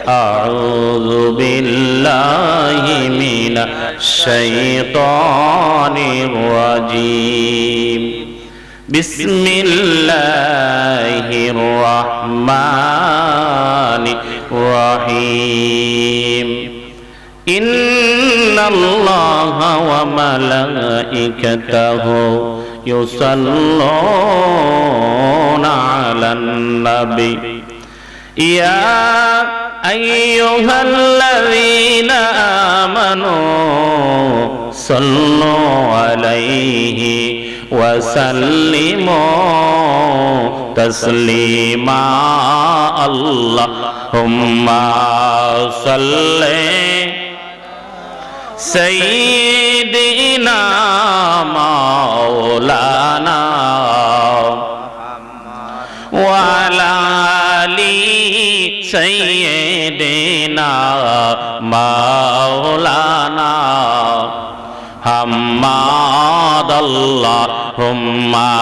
আউযু বিল্লাহি মিনাশ শাইতানির রাজীম বিসমিল্লাহির রহমানির রহিম ইন্নাল্লাহা ওয়া মালাইকাতাহু ইউসাল্লুনা আলান নবী ইয়া আইয়ুহাল্লাযীনা আমানু সাল্লু আলাইহি ওয়া সাল্লিমু তাসলিমা আল্লাহুম্মা সাল্লি সাইয়্যিদিনা মাওলানা ওয়া আলা আলি সাইয়্যিদিনা মাওলানা হাম্মাদ আল্লাহুম্মা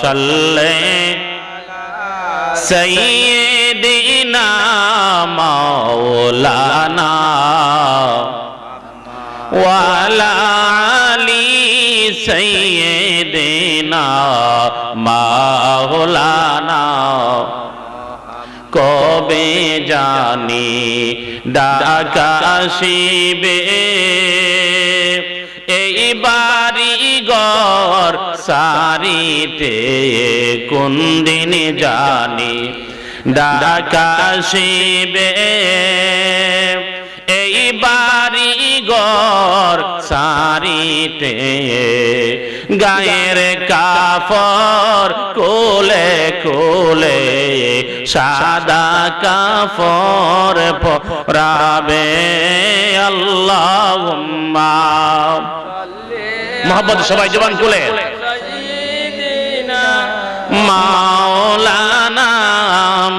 সাল্লি সাইয়্যিদিনা মাওলানা ওয়া আলা আলি সাইয়্যিদিনা মাওলানা কবে জানি ডাক আসিবে এই বাড়ি ঘর সারিতে কোন দিন জানি ডাক আসিবে এই বাড়ি ঘর সারিতে গায়ের কাফর কোলে কোলে সাদা কাফর পরাবে আল্লাহুম্মা মোহাম্মদ সবাই জবান খুলে মাওলানা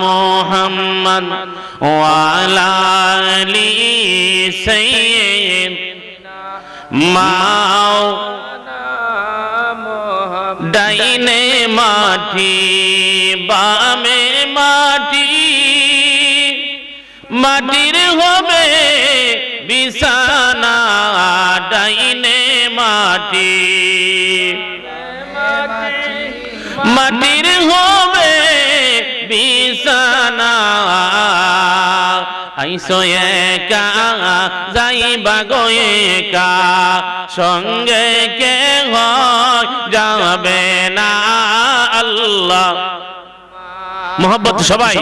মুহাম্মদ ওয়া আলা আলি সাইয়্যিদিনা মাওলানা মুহাম্মদ ডাইনে মাটি বামে মাটি মাটির হবে বিছানা ডাইনে মাটি মাটির হবে বিছানা আইসো একা যাইবা গো একা সঙ্গে কে যাবে না আল্লাহ মোহাম্মদ সবাই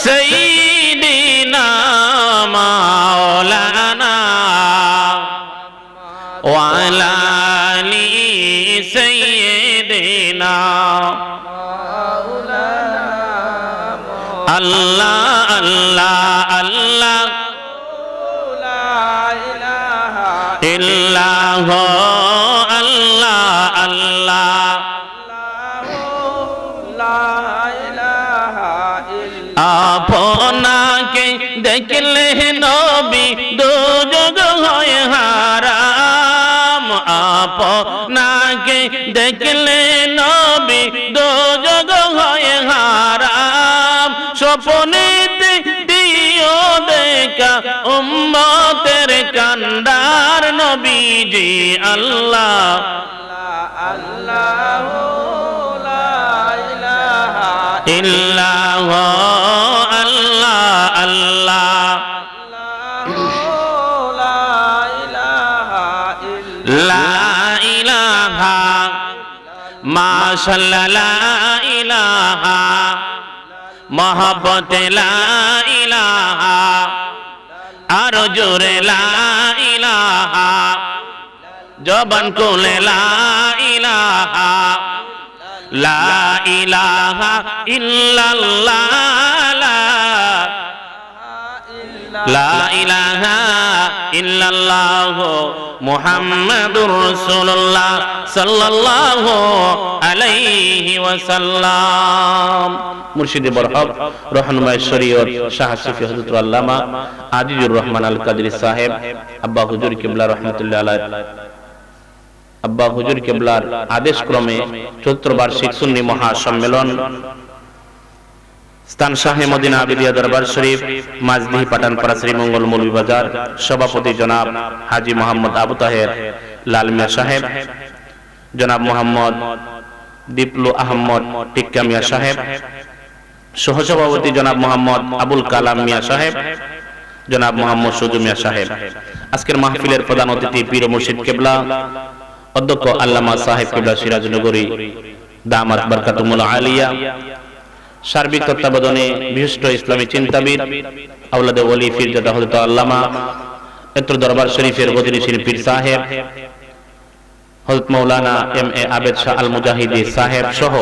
সাইয়্যিদিনা মাওলানা ওয়া আলা আলি সাইয়্যিদিনা মাওলানা আল্লাহ আল্লাহ আল্লাহ লা ইলাহা ইল্লাল্লাহ আল্লাহ আল্লাহ আপনাকে দেখলে নবী দুজগ হয় হারাম আপনাকে দেখলে নবী দুজগ হয় হারাম স্বপ্নেতে দিও দেখা উম্মতের কান্ডার নবীজি আল্লাহ আল্লাহ ইল্লাল্লাহ আল্লাহ আল্লাহ লা ইলাহা মাশাআল্লাহ লা ইলাহা মহব্বত লা ইলাহা আর জোরে লা ইলাহা জবান খুলে লা ইলাহা লা ইলাহা ইল্লাল্লাহ লা ইলাহা ইল্লাল্লাহ মুহাম্মাদুর রাসূলুল্লাহ সাল্লাল্লাহু আলাইহি ওয়াসাল্লাম। মুর্শিদে বরহক রহনুমায়ে শরীয়ত শাহ সুফি হযরত আল্লামা আজিজুর রহমান আল কাদরি সাহেব আব্বা হুজুর কিবলা রাহমাতুল্লাহ আলাইহি আব্বা হুজুর কিবলার আদেশ ক্রমে ৭৪ বার্ষিক সুন্নি মহাসম্মেলন স্থান শাহে মদিনা আবিদিয়া দরবার শরীফ, মাঝদিহি পাঠানপাড়া, শ্রীমঙ্গল মৌলভীবাজার। সভাপতি জনাব হাজী মোহাম্মদ আবু তাহের লাল মিয়া সাহেব, জনাব মোহাম্মদ দীপলু আহমদ টিক্কা মিয়া সাহেব, সহসভাপতি জনাব মোহাম্মদ আবুল কালাম মিয়া সাহেব, জনাব মোহাম্মদ সুজু মিয়া সাহেব। আজকের মাহফিলের প্রধান অতিথি পীর মুর্শিদ কেবলা, অধ্যক্ষ আল্লামা সাহেব কেবলা সিরাজনগরী দামাত বরকাতুল আলিয়া। সার্বিক তত্ত্বাবধানে বিশিষ্ট ইসলামী চিন্তাবিদ আওলাদে ওলি ফিরজাদা হযরত আল্লামা এত্র দরবার শরীফের বদরিশীল পীর সাহেব হযরত মাওলানা এম এ আবেদ শাহ আল মুজাহিদি সাহেব সহ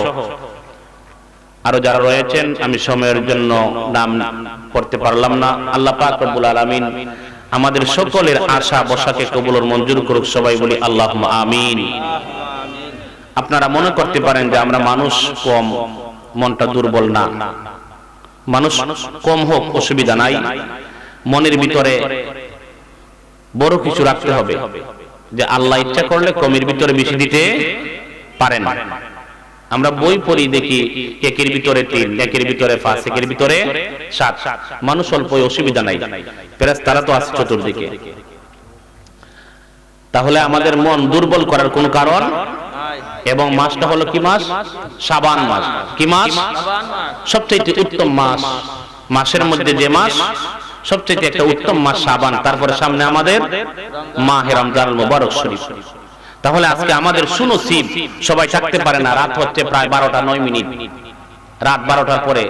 আরো যারা রয়েছেন, আমি সময়ের জন্য নাম পড়তে পারলাম না। আল্লাহ পাক রব্বুল আলামিন আমাদের সকলের আশা বসাকে কবুল ও মঞ্জুর করুক। সবাই বলি আল্লাহুম্মা আমিন। আপনারা মনে করতে পারেন যে আমরা মানুষ কম, মনটা দুর্বল না। মানুষ কম হোক অসুবিধা নাই, মনের ভিতরে বড় কিছু রাখতে হবে যে আল্লাহ ইচ্ছা করলে কমের ভিতরে বেশি দিতে পারেন। আমরা বই পড়ি দেখি একের ভিতরে 3, একের ভিতরে 5, একের ভিতরে 7। মানুষ অল্প, অসুবিধা নাই, ফেরেশতারা তো আছে চতুর্দিকে। তাহলে আমাদের মন দুর্বল করার কোনো কারণ। এবং মাসটা হলো কি মাস? শাবান মাস। কি মাস? সবচেয়ে উত্তম মাস। মাসের মধ্যে যে মাস সবচেয়ে একটা উত্তম মাস শাবান। তারপরে সামনে আমাদের মাহে রমজানুল মুবারক শরীফ। তাহলে আজকে আমাদের সুনসিব, সবাই থাকতে পারে না। রাত হচ্ছে প্রায় 12টা 9 মিনিট। রাত 12টার পরে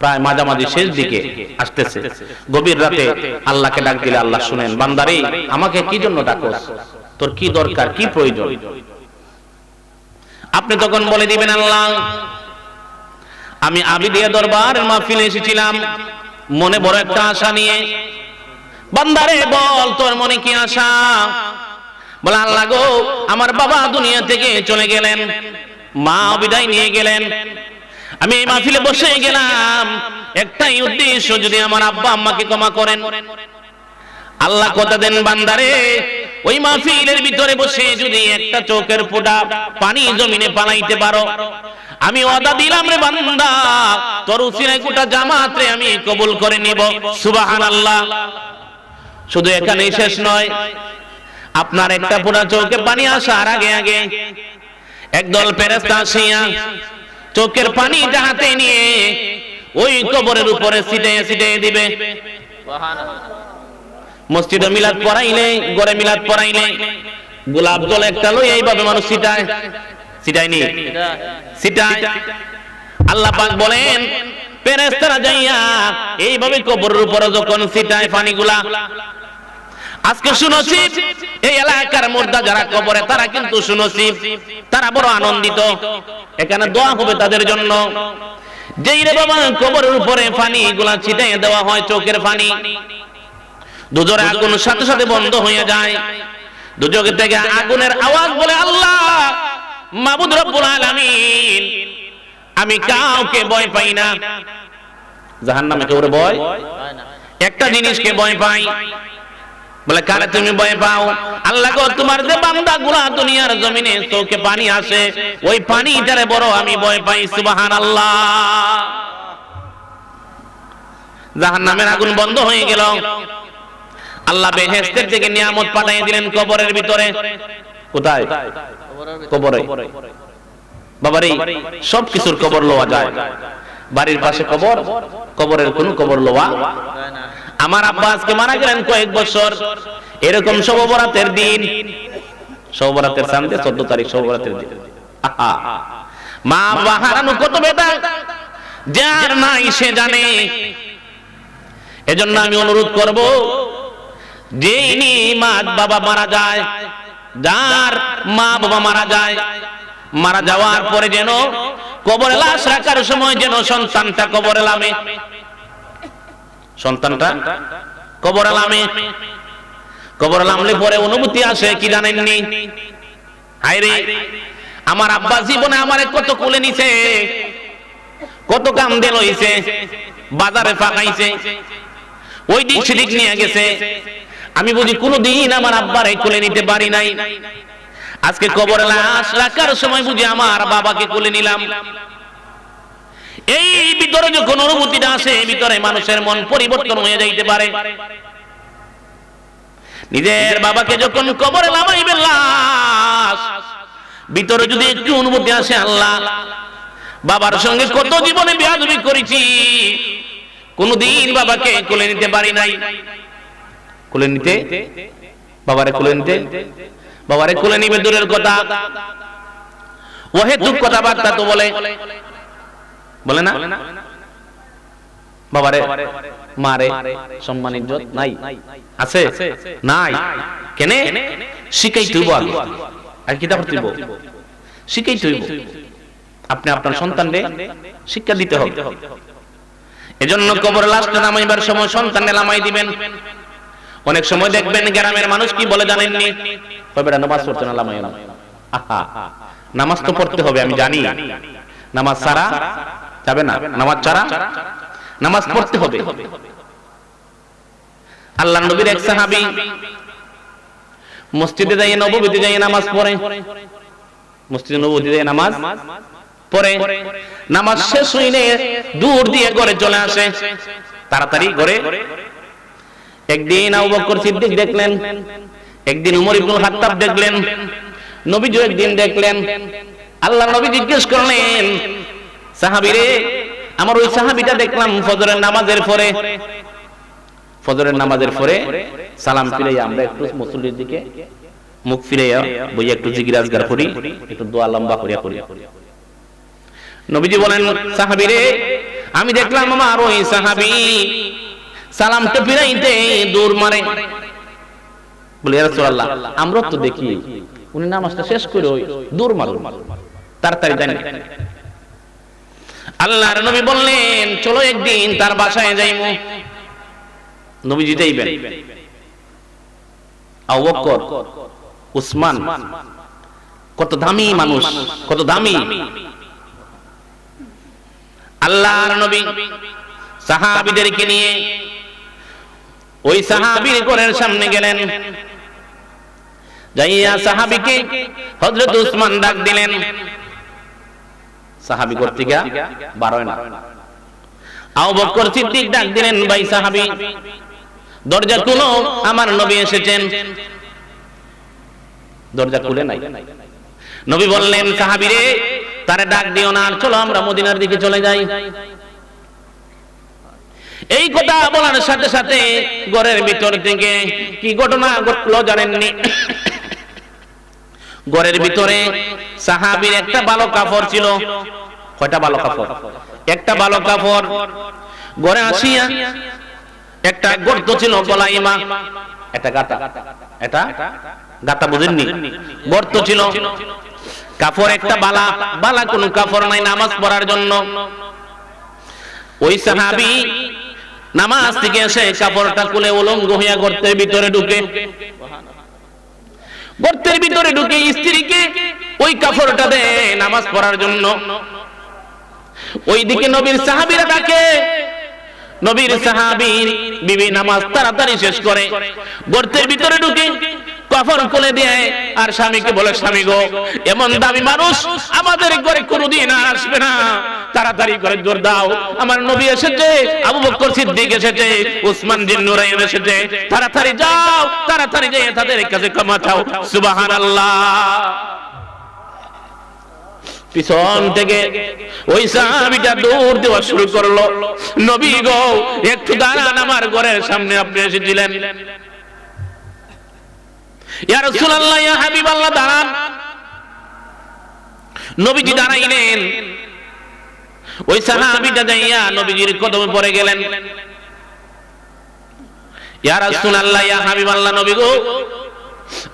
প্রায় মাঝামাঝি শেষ দিকে আসতেছে। গভীর রাতে আল্লাহকে ডাক দিলে আল্লাহ শুনেন, বান্দারে আমাকে কি জন্য ডাকোস? তোর কি দরকার, কি প্রয়োজন? আপনি তখন বলে দিবেন, আল্লাহ আমি আবিদিয়া দরবারের মাহফিলে এসেছিলাম মনে বড় একটা আশা নিয়ে। বান্দারে বল তোর মনে কি আশা? বলে, আল্লাহ গো, আমার বাবা দুনিয়া থেকে চলে গেলেন, মা বিদায় নিয়ে গেলেন। আমি এই মাহফিলে বসে গেলাম একটাই উদ্দেশ্য, যদি আমার আব্বা আম্মাকে ক্ষমা করেন। আল্লাহ কথা দেন, বান্দারে ওই মাহফিলের ভিতরে বসে যদি একটা চোখের ফোঁটা পানি জমিনে পালাইতে পারো, আমি ওয়াদা দিলাম রে বান্দা, তোর উসিলায় গোটা জামাত রে আমি কবুল করে নিব। সুবহানাল্লাহ। শুধু এখানেই শেষ নয়, আপনার একটা ফোঁটা চোখে পানি আসার আগে আগে একদল ফেরেশতা আসিয়া চোখের পানি হাতে নিয়ে ওই কবরের উপরে ছিটিয়ে ছিটিয়ে দিবে। মসজিদে মিলাদ পড়াইলে, ঘরে মিলাদ পড়াইলে গোলাপ জল একটা লই এইভাবে মানুষ ছিটায়, ছিটায়নি? ছিটায়। আল্লাহ পাক বলেন, ফেরেশতারা যাইয়া এইভাবে কবরের উপরে যখন ছিটায় পানিগুলা, আজকে সুনসিব এই এলাকার মুর্দা যারা কবরে, তারা কিন্তু সুনসিব, তারা বড় আনন্দিত। এখানে দোয়া হবে তাদের জন্য। যেই রে বাবা কবরের উপরে পানিগুলা ছিটাইয়ে দেওয়া হয়, চোখের পানি, দুজোরে আগুন সাথে সাথে বন্ধ হয়ে যায়। দুজক থেকে আগুনের আওয়াজ বলে, আল্লাহ মাবুদ রব্বুল আলামিন, আমি কাউকে ভয় পাই না। জাহান্নামে কেউ ভয় পায় না, একটা জিনিসকে ভয় পাই। বলে, কারে তুমি ভয় পাও? আল্লাহ গো, তোমার যে বান্দাগুলা দুনিয়ার জমিনে চোখে পানি আসে, ওই পানিটারে বড় আমি ভয় পাই। সুবহানাল্লাহ। জাহান্নামের আগুন বন্ধ হয়ে গেল। আল্লাহ বেহেশতের থেকে নিয়ামত পাঠিয়ে দিলেন কবরের ভিতরে। কোথায়? কবরে। বাবারে সব কিছুর কবর লওয়া যায়। বাড়ির পাশে কবর, কবরের কোন কবর লওয়া যায় না। আমার আব্বা আজকে মারা গেলেন কয়েক বছর, এরকম শবে বরাতের দিন, শবে বরাতের সামনে 14 তারিখ শবে বরাতের দিন। মা আব্বা হারানো কত বেদনা, যার নাই সে জানে। এজন্য আমি অনুরোধ করব, যিনি মা বাবা মারা যায়, যার মা বাবা মারা যায়, মারা যাওয়ার পরে যেন কবরে লাশ রাখার সময় যেন সন্তানটা কবরে নামে, সন্তানটা কবরে নামে। কবরে নামলে পরে অনুভূতি আসে কি জানেননি? হায়রে, আমার আব্বা জীবনে আমারে কত কোলে নিছে, কত কান্দে লইছে, বাজারে ফাঁকাইছে, ওই দিক সেদিক নিয়ে গেছে। আমি বুঝি কোনদিন আমার আব্বারে কোলে নিতে পারি নাই। আজকে কবরে লাশ রাখার সময় বুঝি আমার বাবাকে কোলে নিলাম। এই ভিতরে যখন অনুভূতিটা আসে, ভিতরে মানুষের মন পরিবর্তন হয়ে যাইতে পারে। নিজের বাবাকে যখন কবরে নামাইবেন লাশ, ভিতরে যদি একটু অনুভূতি আসে, আল্লাহ বাবার সঙ্গে কত জীবনে বেয়াদবি করেছি, কোনদিন বাবাকে কোলে নিতে পারি নাই। কোলে নিতে, বাবারে কোলে নিতে, বাবারে কোলে নিবে দূরের কথা, অহেতুক কথাবার্তা তো বলে না, বাবারে মারে, সম্মান ইজ্জত নাই, আছে নাই, কেন শিখাইতে হইব, আগে আর কিতাব হইব, শিখাইতে হইব। আপনি আপনার সন্তানকে শিক্ষা দিতে হবে। এজন্য কবর লাশটা নামাইবার সময় সন্তানকে নামাই দিবেন। অনেক সময় দেখবেন গ্রামের মানুষ কি বলে জানেননি, কবে নামাজ পড়তে না নামাই না। আহা, নামাজ তো পড়তে হবে, আমি জানি, নামাজ ছাড়া যাবে না, নামাজ ছাড়া নামাজ পড়তে হবে। আল্লাহর নবীর এক সাহাবী মসজিদে যাইয়ে নববীতে যাইয়ে নামাজ পড়ে, মসজিদে নববীতে যাইয়ে নামাজ পড়ে, নামাজ শেষ হইলে দূর দিয়ে ঘরে চলে আসে, তাড়াতাড়ি ঘরে। একদিন আবু বকর সিদ্দিক দেখলেন, একদিন উমর ইবনুল খাত্তাব দেখলেন, নবীজি একদিন দেখলেন। আল্লাহর নবী জিজ্ঞেস করলেন, সাহাবীরে, আমার ওই সাহাবীটা দেখলাম ফজরের নামাজের পরে, ফজরের নামাজের পরে সালাম ফিরাইয়া আমরা একটু মুসল্লির দিকে মুখ ফিরাইয়া বইয়া একটু জিকির আজগার করি, একটু দোয়া লম্বা করিয়া করি। নবীজি বলেন, সাহাবীরে, আমি দেখলাম আমার ওই সাহাবী সালামটা ফিরাইতে দৌড় মারে। বলে, ইয়া রাসূলুল্লাহ, আমরা তো দেখি উনি নামাজটা শেষ করে ওই দৌড় মারে, তাড়াতাড়ি জানি। আল্লাহর নবী বললেন, চলো একদিন তার বাসায় যাইমু। নবীজি যাইবেন। আবু বকর, উসমান, কত দামি মানুষ, কত দামি। আল্লাহর নবী সাহাবীদেরকে নিয়ে ওই সাহাবীর ঘরের সামনে গেলেন, যাইয়া সাহাবীকে হযরত উসমান ডাক দিলেন। সাহাবী ঘর থেকে বার হয় না। আবু বকর সিদ্দিক ডাক দিলেন, ভাই সাহাবী, দরজা খুলো, আমার নবী এসেছেন। দরজা খুলে নাই। নবী বললেন, সাহাবীরে, তারে ডাক দিও না, চলো আমরা মদিনার দিকে চলে যাই। এই কথা বলার সাথে সাথে ঘরের ভিতর থেকে কি ঘটনা ঘটলো জানেননি? ঘরের ভিতরে সাহাবীর একটা ভালো কাপড় ছিল। কয়টা ভালো কাপড়? একটা ভালো কাপড়। ঘরে আসিয়া একটা গর্ত ছিল গলাইমা, একটা গাতা, এটা গাতা বুঝেননি? গর্ত ছিল, কাপড় একটা বালা, বালা কোনো কাপড় নাই নামাজ পড়ার জন্য। ওই সাহাবী নামাজ থেকে এসে কাপড়টা খুলে উলঙ্গ হইয়া গর্তের ভিতরে ঢুকে, গর্তের ভিতরে ঢুকে স্ত্রীকে ওই কাপড়টা দেয় নামাজ পড়ার জন্য। ওইদিকে নবীর সাহাবীরা ডাকে, নবীর সাহাবীর বিবি নামাজ তাড়াতাড়ি শেষ করে গর্তের ভিতরে ঢুকে কাপড় খুলে দেয়, আর স্বামীকে বলে, স্বামী গো, এমন দামি মানুষ আমাদের ঘরে কোনোদিন আসবে না, তাড়াতাড়ি করে জোর দাও, আমার নবী এসেছে, আবু বকর সিদ্দিক এসেছে, উসমান জিন নুরাইন এসেছে, তাড়াতাড়ি যাও, তাড়াতাড়ি যেয়ে তাদের কাছে ক্ষমা চাও। সুবহানাল্লাহ। পিছন থেকে ওই সাহাবীটা দৌড় দেওয়া শুরু করলো, নবী গো, একটু দাঁড়ান, আমার ঘরের সামনে আপনি এসেছিলেন। ইয়া রাসূলুল্লাহ, ইয়া হাবিবাল্লাহ, দাঁড়ান। নবীজি দাঁড়াইলেন। ওই সাহাবীটা যাইয়া নবীজির কদমে পড়ে গেলেন। ইয়া রাসূলুল্লাহ, ইয়া হাবিবাল্লাহ, নবী গো,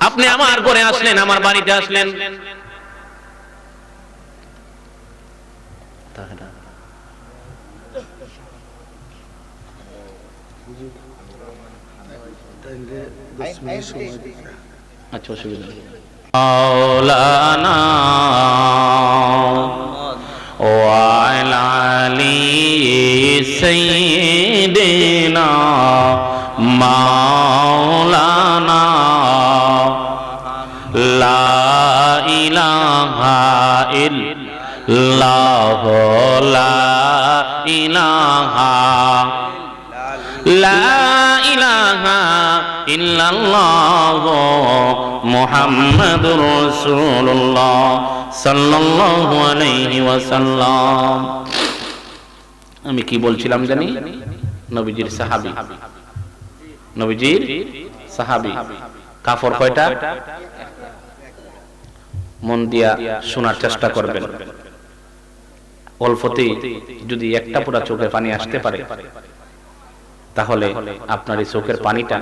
আপনি আমার ঘরে আসলেন, আমার বাড়িতে আসলেন। আচ্ছা, অসুবিধা নেই। মাওলানা ওয়ালা আলি সাইয়্যিদিনা মাওলানা লা ইলাহা ইল্লা আল্লাহ লা ইলাহা লা ইলাহা ইল্লাল্লাহ মুহাম্মাদুর রাসূলুল্লাহ সাল্লাল্লাহু আলাইহি ওয়াসাল্লাম। আমি কি বলছিলাম জানি? নবীজির সাহাবী, নবীজির সাহাবী। কাফর কয়টা? মন দিয়া শোনার চেষ্টা করবেন। অল্পতেই যদি একটা পুরা চোখে পানি আসতে পারে, তাহলে আপনার এই চোখের পানিটা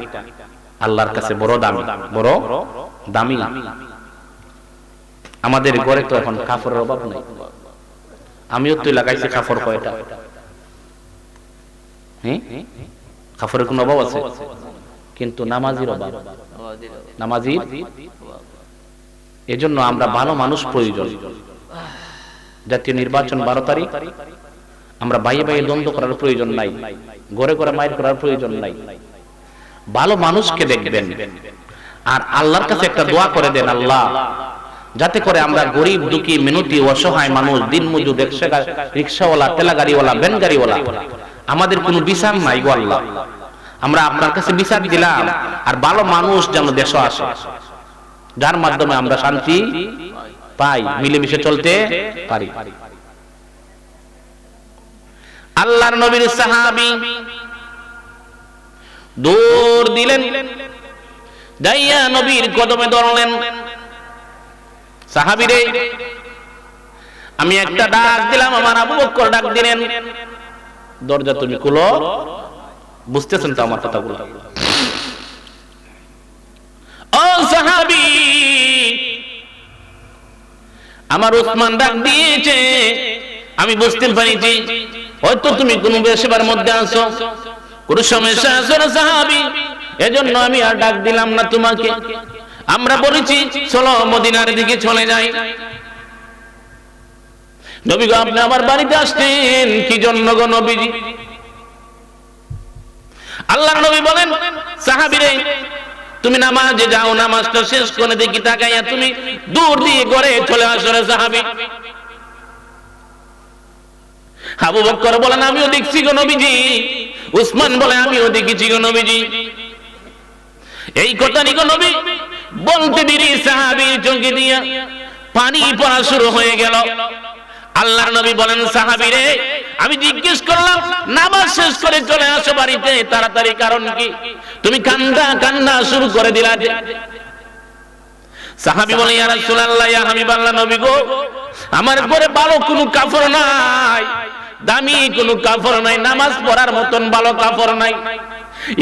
আল্লাহর কাছে বড় দামি, বড় দামি। আমাদের ঘরে তো এখন কাফরের অভাব নাই। আমিও তো লাগাইছি কাফর কয়টা। কাফরের কোন অভাব আছে? কিন্তু নামাজির অভাব, নামাজির। এজন্য আমরা ভালো মানুষ প্রয়োজন। জাতীয় নির্বাচন 12 তারিখ, আমরা বাইরে বাইরে দ্বন্দ্ব করার প্রয়োজন নাই, ঘরে ঘরে মাইর করার প্রয়োজন নাই। ভালো মানুষকে দেখবেন আর আল্লাহর কাছে একটা দোয়া করে দেন, আল্লাহ যাতে করে আমরা গরিব দুঃখী মিনতি অসহায় মানুষ, দিনমজুর, রিকশাওয়ালা, ঠেলা গাড়িওয়ালা, ভ্যান গাড়িওয়ালা, আমাদের কোনো বিচার নাই গো আল্লাহ, আমরা আপনার কাছে বিচার দিলাম। আর ভালো মানুষ যেন দেশে আসে, যার মাধ্যমে আমরা শান্তি পাই, মিলেমিশে চলতে পারি। আল্লাহর নবীর সাহাবী দৌড় দিলেন, যাইয়া নবীর কদমে ধরলেন। সাহাবীরে, আমি একটা ডাক দিলাম, আমার আবু বকর ডাক দিলেন, দরজা তুমি খুলো। বুঝতেছেন তো আমার কথাগুলো? ও সাহাবী, আমার উসমান ডাক দিয়েছে, আমি বুঝতে পারিছি হয়তো তুমি কোন বেশিবার মধ্যে আছো, কোন সমস্যা আছো না সাহাবী, এজন্য আমি আর ডাক দিলাম না তোমাকে। আমরা বলেছি চলো মদিনার দিকে চলে যাই। নবী গো, আপনি আমার বাড়িতে আসছেন কি জন্য গো নবীজি? আল্লাহর নবী বলেন, সাহাবীরে তুমি নামাজে যাও, নামাজটা শেষ করে দেখি তাকাইয়া তুমি দূর দিয়ে ঘরে চলে আসো রে সাহাবী। আবু বকর বলেন, আমিও দেখছি গো নবীজি। উসমান বলে, আমিও দেখেছি গো নবীজি। এই কথা নিগো নবী বলতে দেরি সাহাবীর চোখে দিয়া পানি পড়া শুরু হয়ে গেল। আল্লাহর নবী বলেন, সাহাবীরে আমি জিজ্ঞেস করলাম নামাজ শেষ করে চলে আসো বাড়িতে তাড়াতাড়ি, কারণ কি? তুমি কান্না শুরু করে দিলা যে। সাহাবী বলে, ইয়া রাসূলুল্লাহ, ইয়া হাবিবাল্লাহ, নবী গো, আমার ঘরে ভালো কোনো কাপড় নাই, দামি কোনো কাপড় নাই, নামাজ পড়ার মতন ভালো কাপড় নাই।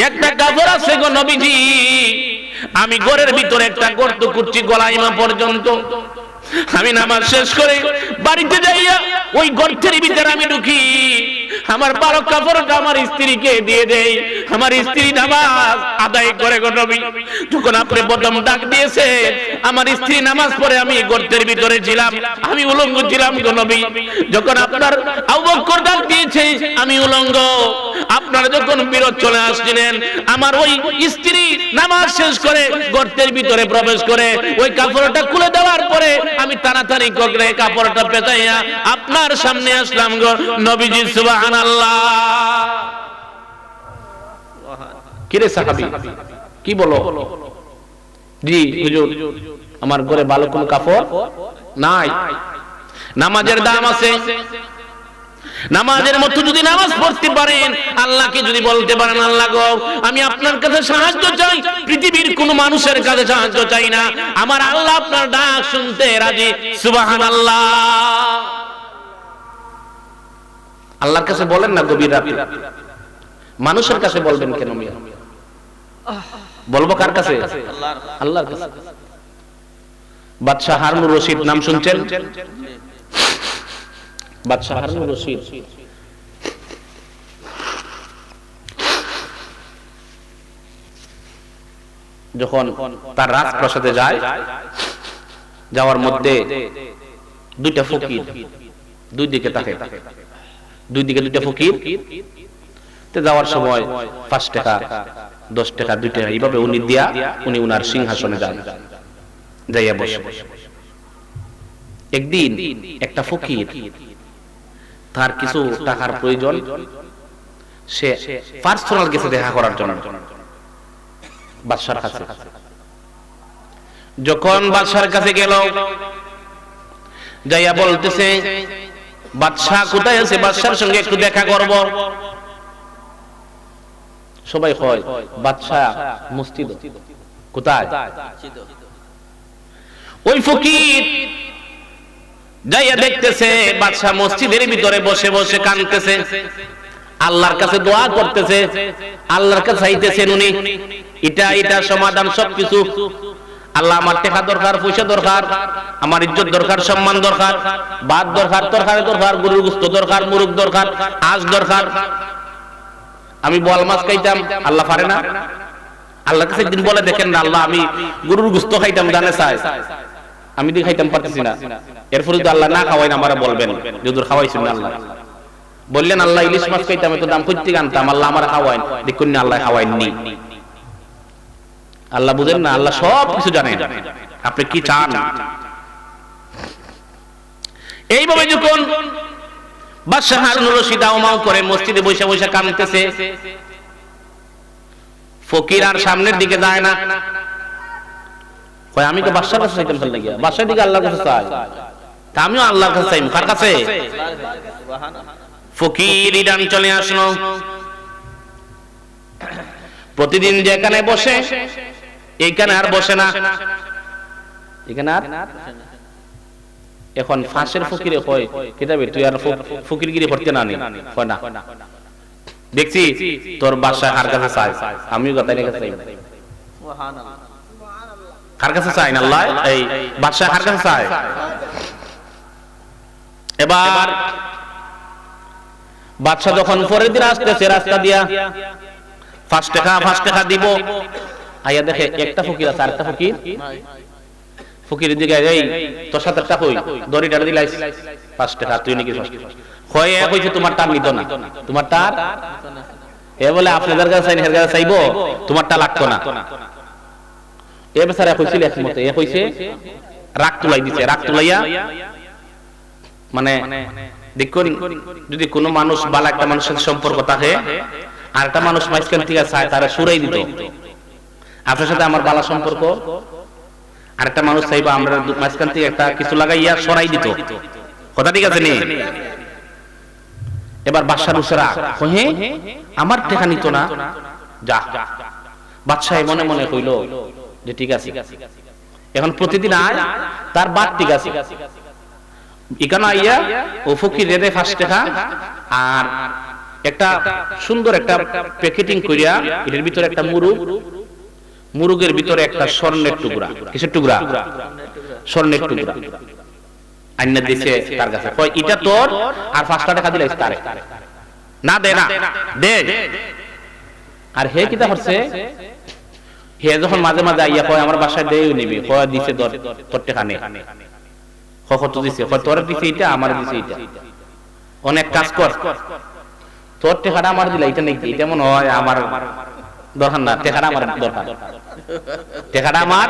একটা কাপড় আছে গো নবীজি, আমি ঘরের ভিতরে একটা গর্ত করছি গলাইমা পর্যন্ত। আমি নামাজ শেষ করে বাড়িতে যাইয়া ওই গর্তের ভিতরে আমি ঢুকি, আমার ভালো কাপড়টা আমার স্ত্রীকে দিয়ে দেই, আমার স্ত্রী নামাজ আদায় করে গো নবী। যখন আপনি প্রথম ডাক দিয়েছে, আমার স্ত্রী নামাজ পড়ে, আমি গর্তের ভিতরে ছিলাম, আমি উলঙ্গ ছিলাম গো নবী। যখন আপনার আবু বকর ডাক দিয়েছে, আমি উলঙ্গ। আপনারা যখন বিরত চলে আসছিলেন, আমার ওই স্ত্রী নামাজ শেষ করে গর্তের ভিতরে প্রবেশ করে ওই কাপড়টা খুলে দেওয়ার পরে আমি তাড়াতাড়ি করে কাপড়টা পেঁচাইয়া আপনার সামনে আসলাম গো নবীজি। সুবহানাল্লাহ। কিরে সাহাবী, কি বলো? জি হুজুর, আমার ঘরে ভালো কোনো কাপড় নাই। নামাজের দাম আছে, নামাজের মতো যদি নামাজ পড়তে পারেন, আল্লাহকে যদি বলতে পারেন, আল্লাহ গো আমি আপনার কাছে সাহায্য চাই, পৃথিবীর কোন মানুষের কাছে সাহায্য চাই না, আমার আল্লাহ আপনার ডাক শুনতে রাজি। সুবহানাল্লাহ। আল্লাহর কাছে বলেন না গভীর রাতে, মানুষের কাছে বলবেন কেন? মিয়া বলবো কার কাছে? আল্লাহর কাছে। বাদশাহ হারুনুর রশিদ নাম শুনছেন? বাদশাহ হারুনুর রশিদ যখন তার রাজপ্রাসাদে যায়, যাওয়ার মধ্যে দুইটা ফকির দুই দিকে তাকে, দুই দিকে দুইটা ফকির। যাওয়ার সময় 5 টাকা 10 টাকা 2 টাকা এইভাবে উনি দিয়া উনি উনার সিংহাসনে যান, যাইয়া বসে। একদিন একটা ফকির, তার কিছু টাকার প্রয়োজন, সে পার্সোনাল গেছে দেখা করার জন্য বাদশার কাছে। যখন বাদশার কাছে গেল, যাইয়া বলতেছে বাদশা কোথায় আছে, বাদশার সঙ্গে একটু দেখা করব। সবাই কয় বাদশা মসজিদ। কোথায়? ওই ফকির যাইয়া দেখতেছে বাদশা মসজিদের ভিতরে বসে বসে কাঁদতেছে, আল্লাহর কাছে দোয়া করতেছে, আল্লাহর কাছে চাইতেছেন উনি এটা সমাধান সবকিছু। আল্লাহ, আমার টাকা দরকার, পয়সা দরকার, আমার ইজ্জত দরকার, সম্মান দরকার, ভাত দরকার, তরকারি দরকার, গরুর গোশত দরকার, মুরগ দরকার, আজ দরকার। আমি বল মাছ খাইতাম, আল্লাহ পারে না? আল্লাহর কাছে একদিন বলে দেখেন না, আল্লাহ আমি গরুর গোশত খাইতাম, জানে চাই আমি দিয়ে খাইতাম পারতেছি না। এরপরে যদি আল্লাহ না খাওয়াই না আমারে বলবেন, যদি খাওয়াইছেন না আল্লাহ। বললেন আল্লাহ ইলিশ মাছ খাইতাম, এত দাম করতে আনতাম, আল্লাহ আমার খাওয়াইন, দেখুন না আল্লাহ খাওয়াইননি। আল্লাহ বুঝেন না, আল্লাহ সব কিছু জানেন, আপনি কি চান। এইভাবে যখন বাদশা হারুনুর রশিদ দাওমাও করে মসজিদে বসে বসে কাঁদতেছে, ফকির আর সামনের দিকে যায় না। কয় আমি তো বাদশার কাছে চাইতাম, ফেললে গিয়া বাদশার দিকে আল্লাহর কাছে চাই, তা আমিও আল্লাহর কাছে চাই। কার কাছে? ফকির ইরান চলে আসলো। প্রতিদিন যেখানে বসে এইখানে আর বসে না, এখানে আর। এখন ফাঁসের ফকিরে কয় কিতাবে তুই আর ফকিরগিরি করতে না নি, কয় না দেখছি তোর বাদশা কার কাছে চাই, আমিও কথা রেখে চাই। কার কাছে চাই না আল্লাহ? এই বাদশা কার কাছে চাই? এবার বাদশা যখন পরের দিন আসতেছে রাস্তা দিয়া, 5 টাকা দিব, আইয়া দেখে একটা ফকির আছে, আরেকটা ফকির। ফকিরের দিকে এই তোর সাথে টাকা কই, দড়িটা দিলাইস 5 টাকা, তুই নাকি কয় কইছে তোমার টার নিত না, তোমার টার এ বলে আপনাদের কাছে চাই, হের কাছে চাইবো, তোমারটা লাগতো না। এ বেচারা কইছিল একমতে, এ কইছে রাগ তুলাই দিছে, রাগ তুলাইয়া মানে দেখুন যদি কোনো মানুষ বালা একটা মানুষের সম্পর্ক থাকে আর একটা মানুষ মাঝখান থেকে চায়, তারা সুরাই দিত আপনার সাথে আমার বালা সম্পর্ক, আর একটা মানুষ চাইবা আমরা মাঝখান থেকে একটা কিছু লাগাইয়া সরাই দিত, কথা ঠিক আছে নি? এবার বাদশার উসরা কহে আমার টাকা নিত না, যা। বাদশাহ মনে মনে কইল যে ঠিক আছে, এখন প্রতিদিন আয় তার বাদ ঠিক আছে, এখানে আইয়া ও ফকির রেদে 5 টাকা আর একটা সুন্দর একটা প্যাকেটিং করিয়া, এর ভিতরে একটা মুরুগের ভিতরে একটা স্বর্ণের টুকরা, কিসের টুকরা? স্বর্ণের টুকরা আইনা দিছে তার কাছে, কয় এটা তোর, আর 5 টাকা দিলাইস তারে, না দে না দে। আর হে কিটা করছে, হে যখন মাঝে মাঝে আইয়া কয় আমার বাসায় দেই নিবি, কয় দিছে তোর টাকা নে, কত দিছে, কয় তোর দিছে এটা, আমার দিছে এটা, অনেক কাজ কর, তোর টাকাটা আমার দিলা, এটা নাকি এটা মনে হয় আমার দরকার না, টাকাটা আমার দরকার, টাকাটা আমার।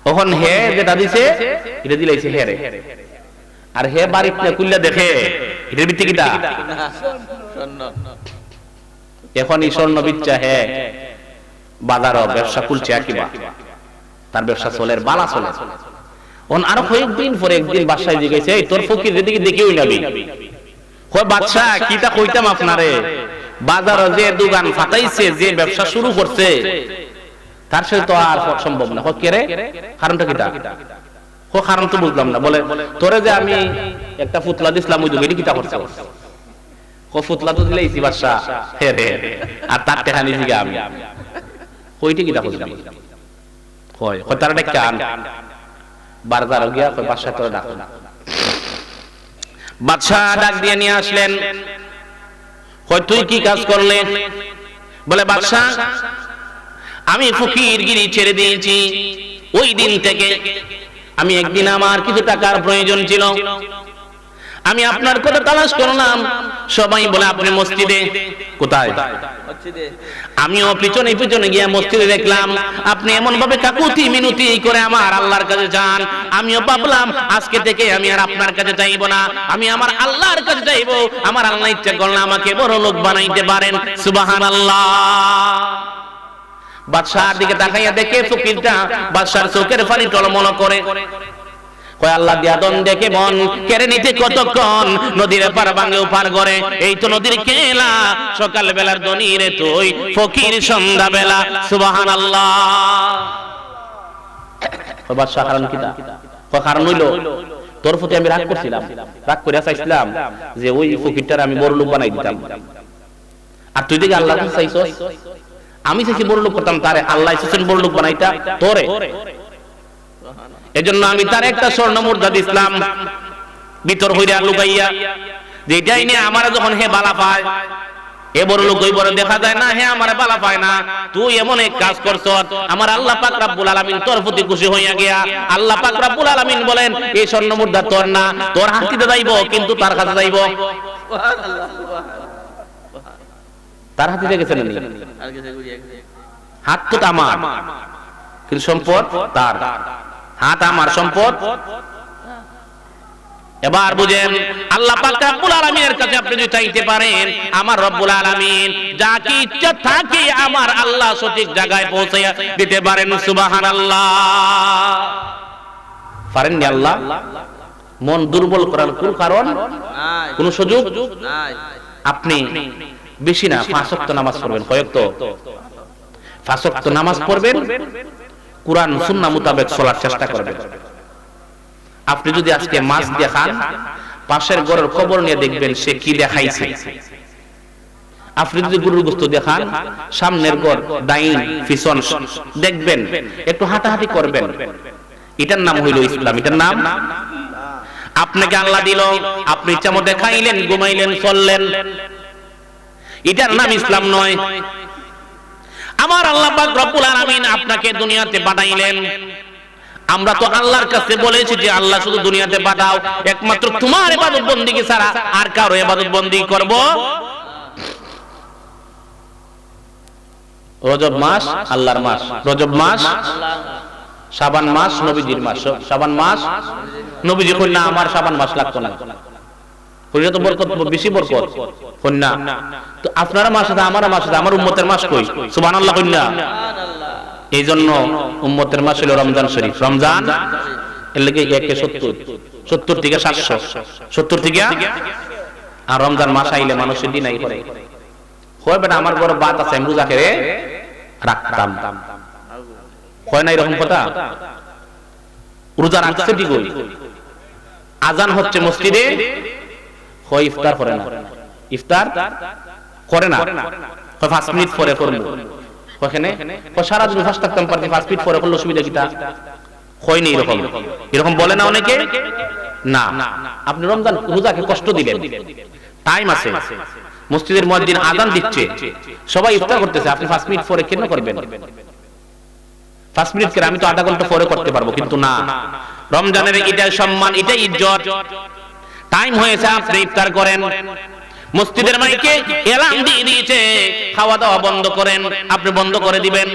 তখন হে যেটা দিছে এটা দিলাইছে হে রে, আর হে বাড়িতে কুল্লা দেখে এটার ভিত্তি কিটা এখন এই স্বর্ণ বিচ্ছা হে বাজার ব্যবসা খুলছে, কিবা তার ব্যবসা চলে, বালা চলে। আরো কয়েকদিন পরে একদিন বাসায় জিজ্ঞাসা, তোর ফকির যেদিকে দেখেও যাবি, কয় বাদশা কিটা কইতাম আপনারে, বাজার যে দোকান ফাটাইছে, যে ব্যবসা শুরু করছে তার সাথে তো আর সম্ভব না। কে রে, কারণটা কিটা? কারণ তো বুঝলাম না। বলে তোরে যে আমি একটা ফুতলা দিছিলাম ওই দোকানে কিটা করছে, ফুতলা তো দিলে ইসি বাদশা হে রে, আর তার টাকা নিছি আমি, কইটা কিটা বুঝলাম, কয় তার একটা আন বাজার গিয়া, কয় বাদশা তোরে ডাকো। বাদশা ডাক দিয়ে নিয়ে আসলেন, কয় তুই কি কাজ করলে? বলে বাদশা আমি ফকিরগিরি ছেড়ে দিয়েছি, ওই দিন থেকে আমি একদিন আমার কিছু টাকার প্রয়োজন ছিল, আমি আপনার কথা তালাশ করলাম, সবাই বলে আপনি মসজিদে। কোথায়? আমিও পিছনে পিছনে গিয়ে মসজিদে দেখলাম আপনি এমন ভাবে কাকুতি মিনতি করে আমার আল্লাহর কাছে যান। আমিও ভাবলাম আজকে থেকে আমি আর আপনার কাছে যাইব না, আমি আমার আল্লাহর কাছে যাইব। আমার আল্লাহ ইচ্ছা করলে আমাকে বড় লোক বানাইতে পারেন। সুবহানাল্লাহ। বাদশার দিকে তাকাইয়া দেখে ফকিরটা বাদশার চোখের পানি টলমল করে। কয় আল্লাহ দিয়া দন দেখে মন কেড়ে নিতে কতক্ষণ, নদীর পার ভাঙে পার করে, এই তো নদীর খেলা, সকাল বেলার দনি রে তুই ফকির সন্ধ্যা বেলা। সুবহানাল্লাহ। বাদশা কারণ কিটা? কারণ হইল তোর প্রতি আমি রাগ করছিলাম, রাগ করে চাইছিলাম যে ওই ফকিরটার আমি বড় লোক বানাই দিতাম, আর তুই দেখে আল্লাহ চাইছস। আমি চাইছি বড় লোক করতাম, তারে আল্লাহ চাইছেন বড় লোক বানাইতা তোরে। এজন্য আমি তার একটা স্বর্ণ মুদ্রা দিছিলাম ভিতর হইরা লুকাইয়া, যেটাই নিয়ে আমার যখন হে বালা পায়, এ বড় লোক ওই বড় দেখা যায় না, হে আমার বালা পায় না। তুই এমন এক কাজ করছ, আমার আল্লাহ পাক রব্বুল আলামিন তোর প্রতি খুশি হইয়া গিয়া আল্লাহ পাক রব্বুল আলামিন বলেন এই স্বর্ণ মুদ্রা তোর না, তোর হাতিতে যাইব, কিন্তু তার কাছে যাইব। তার হাতিতে গেছে না, হাত তো আমার, কিন্তু সম্পদ তার। হাত আমার, সম্পদ। এবার বুঝেন আল্লাহ পাক রব্বুল আলামিনের কাছে আপনি যদি চাইতে পারেন, আমার রব্বুল আলামিন যা কি ইচ্ছা থাকে আমার আল্লাহ সঠিক জায়গায় পৌঁছাইয়া দিতে পারেন। সুবহানাল্লাহ। পারেন না আল্লাহ? মন দুর্বল করার কোন কারণ, কোন সুযোগ নাই। আপনি বেশি না 5 ওয়াক্ত নামাজ পড়বেন, কয়েক তো 5 ওয়াক্ত নামাজ পড়বেন, কুরআন সুন্নাহ মোতাবেক চলার চেষ্টা করবেন। আপনি যদি আজকে মাছ দেখান, পাশের ঘরের খবর নিয়ে দেখবেন সে কি দেখাইছে। আপনি যদি গরুর গোশত দেখান, সামনের ঘর ডাইন পিছন দেখবেন, একটু হাঁটাহাঁটি করবেন। এটার নাম হইল ইসলাম, এটার নাম। আপনাকে আল্লাহ দিল, আপনি ইচ্ছা মতো খাইলেন, ঘুমাইলেন, চললেন, এটার নাম ইসলাম নয়। আমার আল্লাহ পাক রব্বুল আলামিন আপনাকে দুনিয়াতে পাঠাইলেন। আমরা তো আল্লাহর কাছে বলেছি যে আল্লাহ শুধু দুনিয়াতে পাঠাও, একমাত্র তোমার ইবাদত বندگی ছাড়া আর কারো ইবাদত বندگی করব। রজব মাস আল্লাহর মাস, রজব মাস শাবান মাস নবীজির মাস। শাবান মাস নবীজি কইনা আমার শাবান মাস লাগতো না, কইলে তো বরকত বেশি, বরকত কইনা। তো আপনার মাস আছে, আমার মাস আছে, আমার উম্মতের মাস কই? সুবহানাল্লাহ কইনা। এই জন্য উম্মতের মাস হলো রমজান শরীফ। রমজান এর লাগি 170 থেকে 700, 70 থেকে। আর রমজান মাস আইলে মানুষের দিন আই করে, কয় বেটা আমার বড় বাত আছে, আমি রোজা করে রাখতাম, কয় না এরকম কথা? রোজা রাখছে ঠিকই, আজান হচ্ছে মসজিদে, কয় ইফতার করে না, ইফতার করে না, কয় 5 মিনিট পরে করব। ওখানে সারা দিন ফাস্ট থাকতাম, পারতে 5 মিনিট পরে করলে সুবিধা কিটা? কয় নেই এরকম, এরকম বলে না অনেকে। না, আপনি রমজান রোজাকে কষ্ট দিলেন। টাইম আছে, মসজিদের মুয়াজ্জিন আযান দিচ্ছে, সবাই ইফতার করতেছে, আপনি 5 মিনিট পরে কেন করবেন? 5 মিনিট করে আমি তো আধা ঘন্টা পরে করতে পারবো, কিন্তু না। রমজানের এটা সম্মান, এটা ইজ্জত। টাইম হয়েছে, আপনি ইফতার করেন। মসজিদের মাইকে এলান দিয়ে দিয়েছে খাওয়া দাওয়া বন্ধ করেন, আপনি বন্ধ করে দিবেন।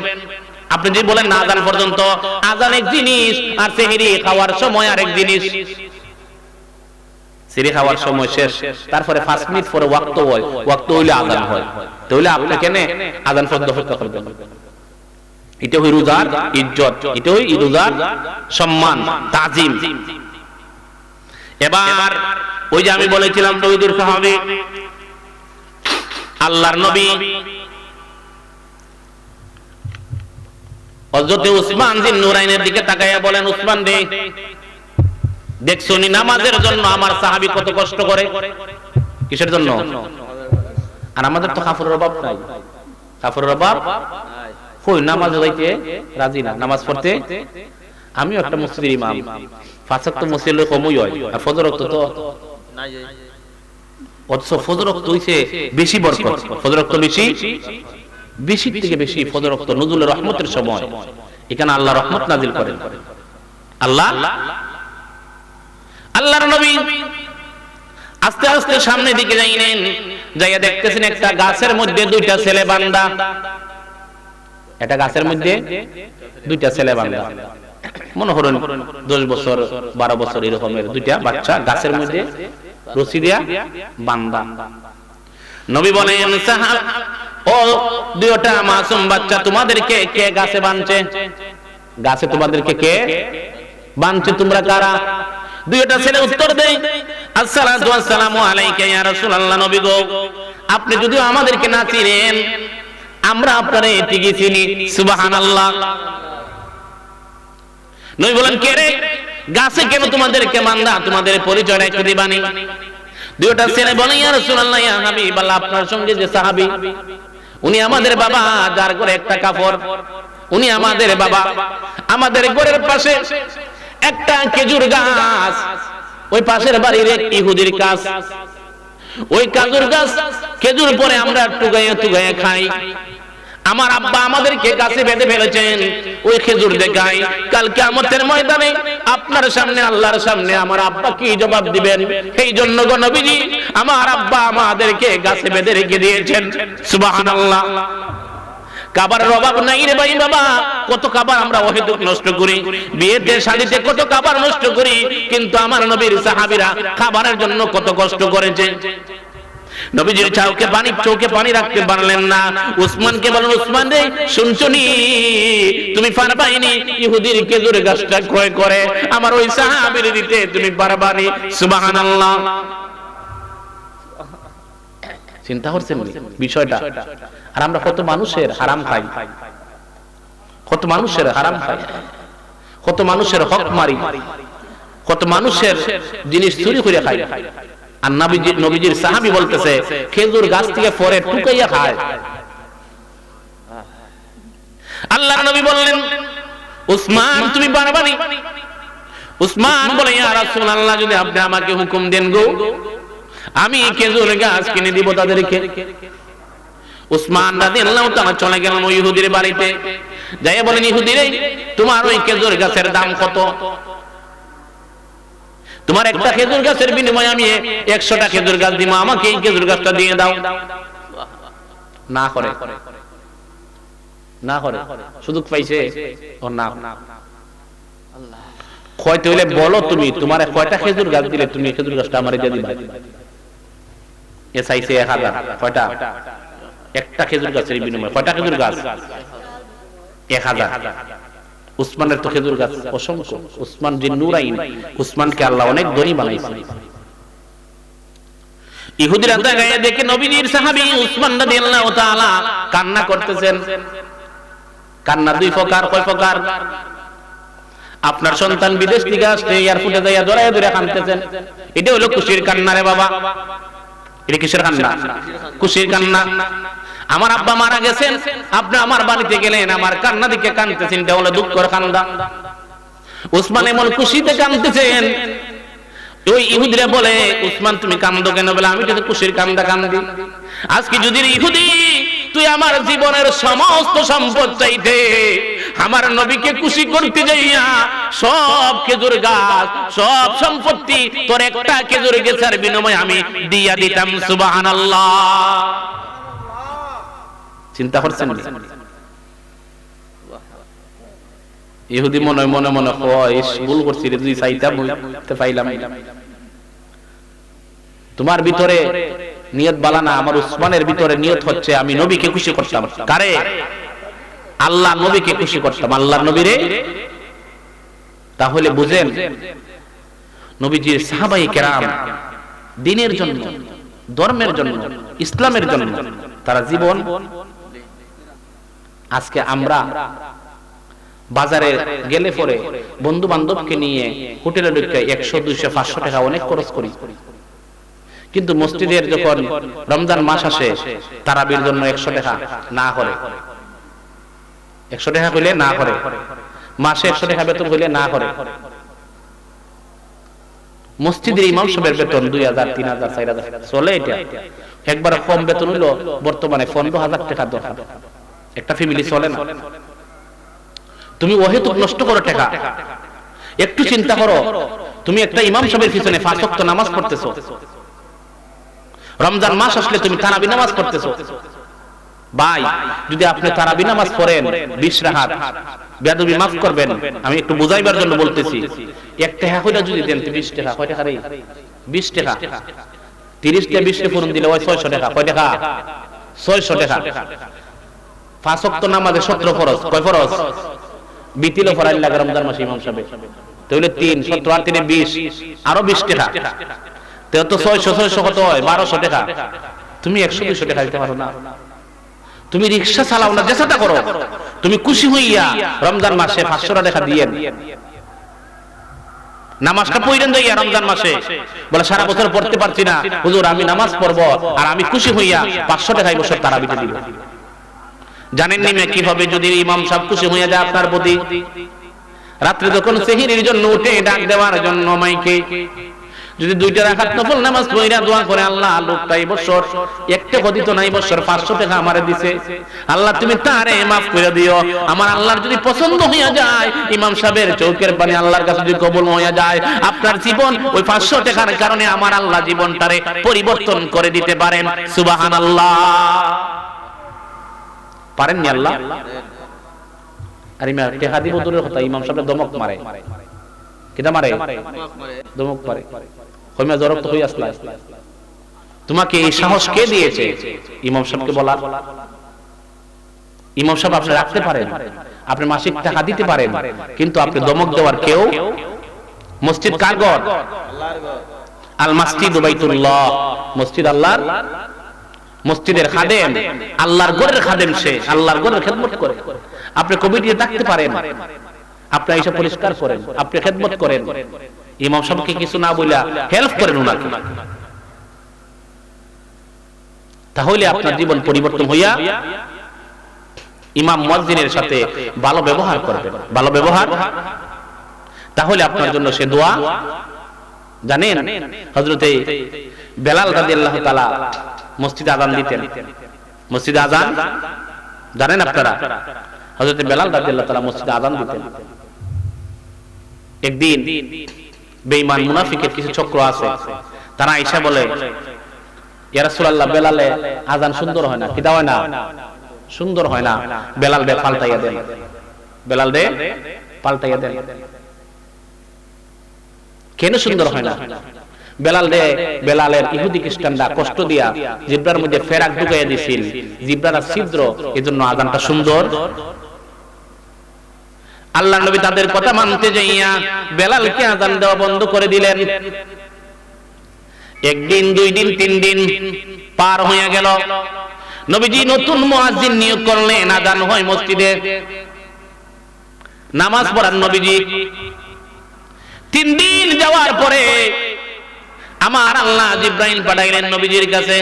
আপনি যদি বলেন না আযান পর্যন্ত, আযান এক জিনিস আর সেহরি খাওয়ার সময় আরেক জিনিস। সেহরি খাওয়ার সময় শেষ, তারপরে 5 মিনিট পরে ওয়াক্ত হয়, ওয়াক্ত হইলে আযান হয়, তাহলে আপনি কেন আযান পর্যন্ত অপেক্ষা করবেন? এটা হই রোজার ইজ্জত, এটা হই রোজার সম্মান, তাজিম। এবার ওই যে আমি বলেছিলাম তৌহিদের সাহাবী আল্লাহর নবী হযরত উসমান জিন নুরাইনের দিকে তাকাইয়া বলেন, উসমান রে, দেখছো নি নামাজের জন্য আমার সাহাবী কত কষ্ট করে? কিসের জন্য? আর আমাদের তো কাফরের অভাব নাই, কাফরের অভাব কই? নামাজ যাইতে রাজি না, নামাজ পড়তে। আমিও একটা মসজিদের ইমাম, 5 ওয়াক্ত মসজিদে কমই হয়, আর ফজর ওয়াক্ত তো নাই। অথচ ফজর ওয়াক্ত হইছে বেশি বরকত, ফজর ওয়াক্ত বেশি, বেশি থেকে বেশি ফজর ওয়াক্ত নজুলের রহমতের সময়। এখানে আল্লাহ রহমত নাজিল করেন। আল্লাহর নবী আস্তে আস্তে সামনের দিকে যাইলেন, যাইয়া দেখতেছেন একটা গাছের মধ্যে দুইটা ছেলে বান্দা। একটা গাছের মধ্যে দুইটা ছেলে বান্দা, মনে করেন 10 বছর 12 বছর এরকমের দুইটা বাচ্চা গাছের মধ্যে রশি দিয়া বান্দা। নবী বলেন, সাহাব ও দুইটা মাসুম বাচ্চা, তোমাদেরকে কে গাছে বাঁধছে? গাছে তোমাদেরকে কে বাঁধছে? তোমরা কারা? দুইটা ছেলে উত্তর দেয়, আসসালাতু ওয়াসসালামু আলাইকা ইয়া রাসূলুল্লাহ। নবী গো, আপনি যদি আমাদেরকে না চিনেন, আমরা আপনারে ঠিকই চিনি। সুবহানাল্লাহ। নবী বলেন, কে রে? গাছে কেন তোমাদেরকে বাঁধা? তোমাদের পরিচয়টা একটু দিবানি। দুইটা ছেলে বলে, ইয়া রাসূলুল্লাহ, ইয়া হাবিবাল্লাহ, আপনার সঙ্গে যে সাহাবী, উনি আমাদের বাবা, যার ঘরে একটা কাপড়, উনি আমাদের বাবা। আমাদের ঘরের পাশে একটা খেজুর গাছ, ওই পাশের বাড়ির এক ইহুদির গাছ। ওই খেজুর গাছ, খেজুর পরে আমরা টুকাইয়া টুকাইয়া খাই। আমার আব্বা আমাদেরকে গাছে বেঁধে ফেলেছেন, ওই খেজুর দেখাই। কাল কিয়ামতের ময়দানে আপনার সামনে, আল্লাহর সামনে আমার আব্বা কি জবাব দিবেন? এই জন্য গো নবীজি, আমার আব্বা আমাদেরকে গাছে বেঁধে রেখে দিয়েছেন। সুবহানাল্লাহ। খাবারের অভাব নাই রে ভাই বাবা, কত খাবার আমরা অহেতুক নষ্ট করি, বিয়েতে শাদীতে কত খাবার নষ্ট করি, কিন্তু আমার নবীর সাহাবীরা খাবারের জন্য কত কষ্ট করেছে। নবীজির চোখে পানি রাখতে পারলেন না। উসমানকে বলেন, উসমান রে, শুনছনি তুমি পারবাইনি ইহুদির খেজুর গাছটা ক্রয় করে আমার ওই সাহাবীর দিতে, তুমি পারবানি? সুবহানাল্লাহ। চিন্তা করছেন বিষয়টা? আর আমরা কত মানুষের হারাম খাই, কত মানুষের হারাম খাই, কত মানুষের হক মারি, কত মানুষের জিনিস চুরি করে খাই। আর নবীজির সাহাবী বলতেছে খেজুর গাছ থেকে পরে টুকাইয়া খায়। আল্লাহর নবী বললেন, উসমান তুমি পারবানি? উসমান বলে, ইয়া রাসূলুল্লাহ, যদি আপনি আমাকে হুকুম দেন গো, আমি খেজুর গাছ কিনে দিব তাদেরকে। উসমান রাদিয়াল্লাহু তাআলা চলে গেলেন ওই ইহুদির বাড়িতে, যাইয়া বলেন, ইহুদি রে, তোমার ওই খেজুর গাছের দাম কত? তোমার একটা খেজুর গাছের বিনিময়ে আমি 100টা খেজুর গাছ দিব, আমাকে এই খেজুর গাছটা দিয়ে দাও। না করে, না করে, সুযোগ পাইছে ও না। কয়টা হইলে বলো তুমি, তোমার কয়টা খেজুর গাছ দিলে তুমি খেজুর গাছটা আমারে দিয়ে দিবা? এ চাইছে 1000। কয়টা? একটা খেজুর গাছের বিনিময়ে কয়টা খেজুর গাছ? 1000। উসমানের তো খেজুর গাছ অসংখ্য। উসমান যে নূরাইন, উসমানকে আল্লাহ অনেক ধনী বানাইছে। ইহুদিরা তাকায়া দেখে নবীজির সাহাবী উসমান রাদিয়াল্লাহু তাআলা কান্না করতেছেন। কান্না দুই প্রকার। কয় প্রকার? আপনার সন্তান বিদেশ থেকে আসলে এয়ারপোর্টে যাইয়া জড়াইয়া ধরে কাঁদতেছেন, এটা হলো খুশির কান্না রে বাবা। এটা কিসের কান্না? খুশির কান্না। আমার আব্বা মারা গেছেন, আপনি আমার বাড়িতে গেলেন, আমার কান্না দিকে কাঁদতেছেন, এটা হলো দুঃখের কান্না। উসমান এমন খুশিতে কাঁদতেছেন, ওই ইহুদিরা বলে, উসমান তুমি কান্দো কেন? বলে, আমি তো খুশির কান্দা কান্দি। আজকে যদি ইহুদি তুই আমার জীবনের সমস্ত সম্পদ চাইতে, আমার নবীকে খুশি করতে যাইয়া সব খেজুর গাছ, সব সম্পত্তি তোর একটা খেজুর গাছের বিনিময়ে আমি দিয়া দিতাম। সুবহানাল্লাহ। চিন্তা করছেন? ইহুদি মনে মনে মনে হয় ভুল করছি রে, তুই চাইতাম হইতে পাইলাম। তোমার ভিতরে নিয়ত বালা না, আমার উসমানের ভিতরে নিয়ত হচ্ছে আমি নবীকে খুশি করতাম। কারে? আল্লাহ নবীকে খুশি করতাম, আল্লাহর নবীরে। তাহলে বুঝেন, নবীজির সাহাবায়ে কেরাম দ্বীনের জন্য, ধর্মের জন্য, ইসলামের জন্য তারা জীবন। আজকে আমরা বাজারে গেলে পরে বন্ধু বান্ধবকে নিয়ে হোটেলে ঢুকে 100, 200, 500 টাকা অনেক খরচ করি, কিন্তু মসজিদের যখন রমজান মাস আসে তারাবির জন্য 100 টাকা না করে, 100 টাকা হইলে না করে, মাসে 100 টাকা বেতন হইলে না করে। মসজিদের ইমাম সাহেবের বেতন 2000, 3000, 4000 চলে। এটা একবার কম বেতন হইলো বর্তমানে 15,000 টাকা দরকার। একটা ফ্যামিলি চলে না। তুমি অহেতুক নষ্ট করো টাকা। একটু চিন্তা করো, তুমি একটা ইমাম সাহেবের পিছনে 5 ওয়াক্ত নামাজ পড়তেছো, রমজান মাস আসলে তুমি তারাবি নামাজ পড়তেছো। ভাই যদি আপনি তারাবি নামাজ পড়েন 20 রাকাত, বেয়াদবি মাফ করবেন, আমি একটু বুঝাইবার জন্য বলতেছি, 1 টাকা কইরা যদি দেন 20 টাকা, কয় টাকা রে? 20 টাকা। 30 টা 20 টা পূরণ দিলে হয় 600 টাকা। কয় টাকা? 600 টাকা। 5 ওয়াক্ত নামাজে 17 ফরজ। কয় ফরজ? বিতিল ফরাইল লাগে রমজান মাসে ইমাম সাহেব। তাহলে 3 17 আর 3 20, আরো 20 টাকা। তো 600 কত হয়? 1200 টাকা। তুমি 100 200 টাকা দিতে পারো না? তুমি রিকশা চালাও না, যেটা করো, তুমি খুশি হইয়া রমজান মাসে 500 টাকা দিয়েন, নামাজটা পড়েন যাইয়া রমজান মাসে। বলে সারা বছর পড়তে পারছি না হুজুর, আমি নামাজ পড়বো আর আমি খুশি হইয়া 500 টাকা এই বছর তারাবিতে দিব। জানেন নি কি হবে যদি ইমাম সাহেব খুশি হইয়া যায় আপনার প্রতি? রাত্রে যখন সেহরির জন্য উঠে ডাক দেওয়ার জন্য মাইকে যদি 2 রাকাত নফল নামাজ পড়া দোয়া করে, আল্লাহ লোকটা এই বছর একটা গদিত নাই, বছর 500 টাকা আমারে দিছে, আল্লাহ তুমি তারে maaf করে দিও। আমার আল্লাহর যদি পছন্দ হইয়া যায়, ইমাম সাহেবের চৌকের পানি আল্লাহর কাছে যদি কবুল হইয়া যায়, আপনার জীবন ওই 500 টাকার কারণে আমার আল্লাহ জীবনটারে পরিবর্তন করে দিতে পারেন। সুবহানাল্লাহ। পারেন নি আল্লাহ? আর ইমাম টাকা দিব দূরের কথা, ইমাম সাহেব দমক মারে। কিটা মারে? দমক মারে। কইমা জরব তো হই আসলা। তোমাকে এই সাহস কে দিয়েছে ইমাম সাহেবকে বলা? ইমাম সাহেব আপনি রাখতে পারেন, আপনি মাসিক টাকা দিতে পারেন, কিন্তু আপনি দমক দেওয়ার কেউ। মসজিদ কার ঘর? আল্লাহর ঘর। আল মাসজিদু বাইতুল্লাহ, মসজিদ আল্লাহর। মসজিদের খাদেম, আল্লাহর ঘরের খাদেম, সে আল্লাহর ঘরের খেদমত করে। আপনি কমিটিতে থাকতে পারেন, আপনি এসে পরিষ্কার করেন, আপনি খেদমত করেন, ইমাম সাহেবকে কিছু না বইলা হেল্প করেন উনাকে, তাহলে আপনার জীবন পরিবর্তন হইয়া ইমাম মুয়াজ্জিনের সাথে ভালো ব্যবহার করবেন। ভালো ব্যবহার, তাহলে আপনার জন্য সে দোয়া। জানেন হযরতে বেলাল রাদিয়াল্লাহু তাআলা মসজিদে আযান দিতেন। মসজিদে আযান জানেন আপনারা? হযরতে বেলাল রাদিয়াল্লাহু তাআলা মসজিদে আযান দিতেন। একদিন বেঈমান মুনাফিকের কিছু চক্র আছে, তারা আয়েশা বলে, ইয়া রাসূলুল্লাহ, বেলালে আযান সুন্দর হয় না। কি দাও হয় না? সুন্দর হয় না। বেলাল দে পাল্টাইয়া দেন, বেলাল দে পাল্টাইয়া দেন। কেন সুন্দর হয় না? বেলাল দে, বেলালের ইহুদি খ্রিস্টানরা কষ্ট দিয়া জিহ্বার মধ্যে ফেরাক ঢুকাইয়া দিছিল, জিহ্বাটা ছিদ্র, এজন্য আযানটা সুন্দর। আল্লাহ নবী তাদের কথা মানতে যাইয়া বেলালকে আযান দেওয়া বন্ধ করে দিলেন। একদিন, 2 দিন, 3 দিন পার হয়ে গেল। নবীজি নতুন মুয়াজ্জিন নিয়োগ করলেন, আযান হয় মসজিদে, নামাজ পড়ান নবীজি। 3 দিন যাওয়ার পরে আমার আল্লাহ জিবরাইল পাঠাইলেন নবীজির কাছে।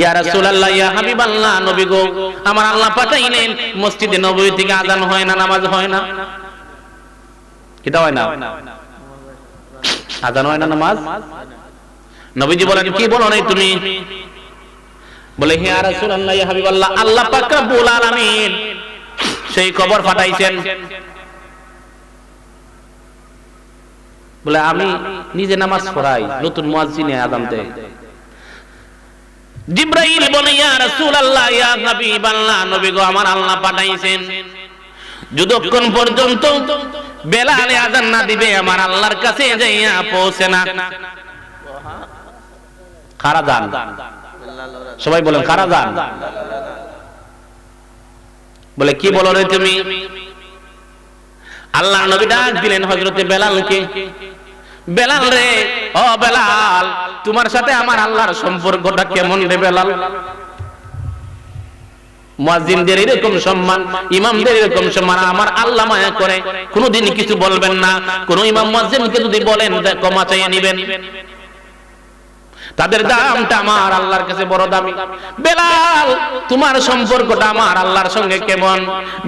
ইয়া রাসূলুল্লাহ, ইয়া হাবিবাল্লাহ, নবী গো, আমার আল্লাহ পাঠাইলেন মসজিদে নববী থেকে আযান হয় না, নামাজ হয় না। কি হয় না? আযান হয় না, নামাজ। নবীজি বলেন, কি বলো নাই তুমি? বলে, হে ইয়া রাসূলুল্লাহ, ইয়া হাবিবাল্লাহ, আল্লাহ পাক রব্বুল আলামিন সেই খবর পাঠাইছেন। বলে, আমি নিজে নামাজ পড়াই, নতুন মুয়াজ্জিনে আযান দেয়। জিবরাইল বলে, ইয়া রাসূলুল্লাহ, ইয়া হাবিবাল্লাহ, নবী গো, আমার আল্লাহ পাঠাইছেন, যতক্ষণ পর্যন্ত বেলাল আযান না দিবে আমার আল্লাহর কাছে যাইয়া পৌঁছে না। কারা যান? সবাই বলেন, কারা যান? বলে, কি বলো রে তুমি? আল্লাহ নবী ডাক দিলেন হযরতে বেলালকে, বেলাল রে, ও বেলাল, তোমার সাথে আমার আল্লাহর সম্পর্কটা কেমন রে বেলাল? মুয়াজ্জিনদের এরকম সম্মান, ইমামদের এরকম সম্মান আমার আল্লাহ মায়া করে, কোনদিন কিছু বলবেন না। কোন ইমাম মুয়াজ্জিনকে যদি বলেন ক্ষমা চাইয়ে নেবেন, তাদের দামটা আমার আল্লাহর কাছে বড় দামি। বেলাল, তোমার সম্পর্কটা আমার আল্লাহর সঙ্গে কেমন?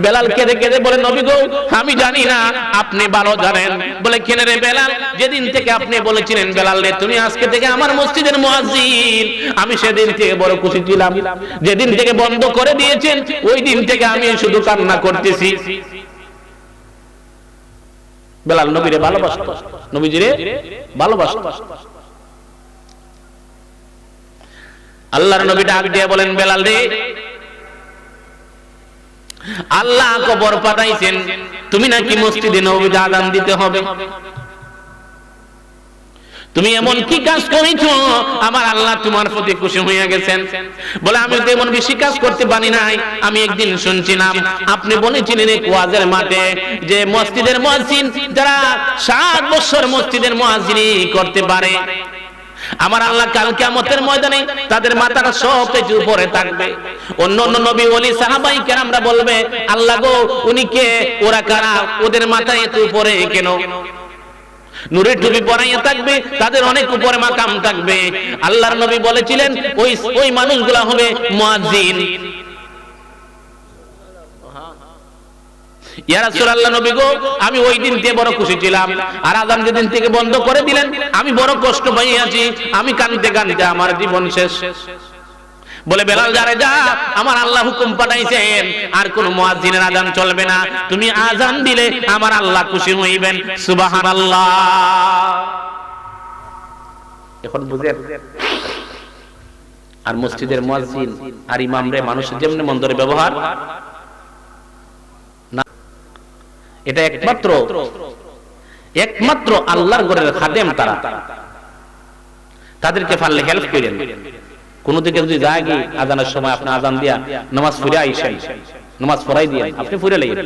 বেলাল কেঁদে কেঁদে বলে, নবী গো, আমি জানি না, আপনি ভালো জানেন। বলে, কেন রে বেলাল? যেদিন থেকে আপনি বলেছিলেন বেলাল রে, তুমি আজকে থেকে আমার মসজিদের মুয়াজ্জিন, আমি সেদিন থেকে বড় খুশি ছিলাম। যেদিন থেকে বন্ধ করে দিয়েছেন, ওই দিন থেকে আমি শুধু কান্না করতেছি। বেলাল নবীরে ভালোবাসতো, নবীজিরে ভালোবাসতো। আল্লাহর নবী ডাক দিয়ে বলেন, বেলাল রে, আল্লাহ খবর পাঠাইছেন তুমি নাকি মসজিদে নববীতে আযান দিতে হবে। তুমি এমন কি কাজ করেছো আমার আল্লাহ তোমার প্রতি খুশি হয়ে গেছেন? বলে, আমি তো এমন বেশি কাজ করতে পারি নাই। আমি একদিন শুনছিলাম আপনি বলেছিলেন এক ওয়াজের মাঠে যে মসজিদের মুয়াজ্জিন যারা 7 বছর মসজিদের মুয়াজ্জিনি করতে পারে, আমার আল্লাহ কাল কিয়ামতের ময়দানে তাদের মাথাটা সবচেয়ে উপরে থাকবে। অন্য অন্য নবী ওলি সাহাবাই কেরামরা বলবে, আল্লাহ গো উনি কে, ওরা কারা, ওদের মাথায় এত উপরে কেন? নূরের টুপি পরাইয়া থাকবে, তাদের অনেক উপরে মাকাম থাকবে। আল্লাহর নবী বলেছিলেন ওই মানুষগুলা হবে মুয়াজ্জিন। ইয়া রাসূলুল্লাহ, নবী গো আমি ওই দিন থেকে বড় খুশি ছিলাম, আর আযান যেদিন থেকে বন্ধ করে দিলেন আমি বড় কষ্ট পাইয়াছি, আমি কাঁদতে কাঁদতে আমার জীবন শেষ। বলে, বেলাল যারে যা, আমার আল্লাহ হুকুম পাঠাইছেন আর কোন মুয়াজ্জিনের আযান চলবে না, তুমি আযান দিলে আমার আল্লাহ খুশি হইবেন। সুবহানাল্লাহ। এখন বুঝেন? আর মসজিদের মুয়াজ্জিন আর ইমামরে মানুষের যেমন মন্দরে ব্যবহার না, এটা একমাত্র আল্লাহর ঘরের খাদেম তারা, তাদেরকে পারলে হেল্প করেন। কোন দিকে যদি যায় কি আযানের সময় আপনি আযান দিয়া নামাজ পড়ে আইসেন, নামাজ পড়াই দিয়ে আপনি পড়ে লাগেন,